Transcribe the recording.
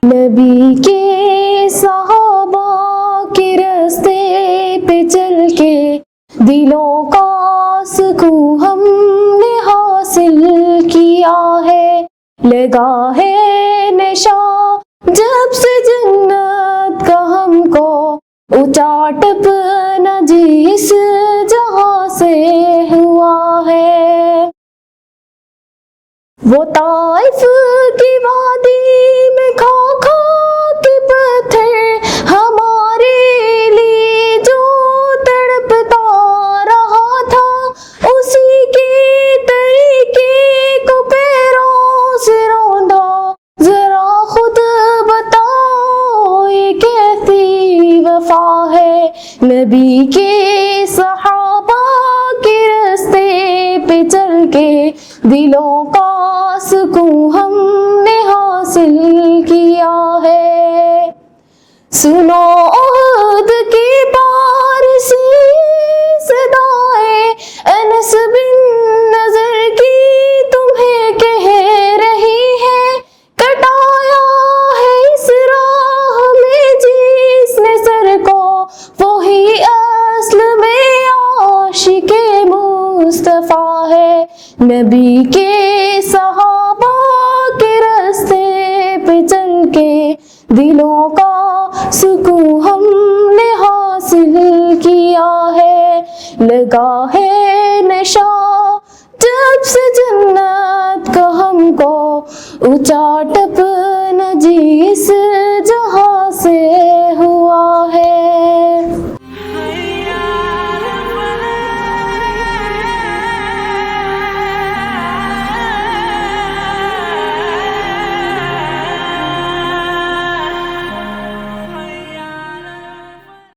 نبی کے صحابہ کے راستے پہ چل کے دلوں کا سکون ہم نے حاصل کیا ہے، لگا ہے نشہ جب سے جنت کا ہم کو، اونچا ٹپنا جس جہاں سے ہوا ہے۔ وہ طائف کی وادی میں کھا کھا کے پتھر ہمارے لیے جو تڑپتا رہا تھا، اسی کے طریقے کو پیروں سے روندا، ذرا خود بتاؤ یہ کیسی وفا ہے۔ نبی کے صحابہ کے راستے پہ چل کے دلوں کا سکون ہم نے حاصل کیا ہے۔ سنو عہد کی بارشی صدائے انس بن نضر کی تمہیں کہہ رہی ہے، کٹایا ہے اس راہ میں جس نے سر کو، وہی اصل میں عاشق مصطفیٰ ہے۔ نبی کے صحابہ کے راستے پہ چل کے دلوں کا سکون ہم نے حاصل کیا ہے، لگا ہے نشہ جب سے جنت کا ہم کو، اونچا ٹپنا جس جہاں سے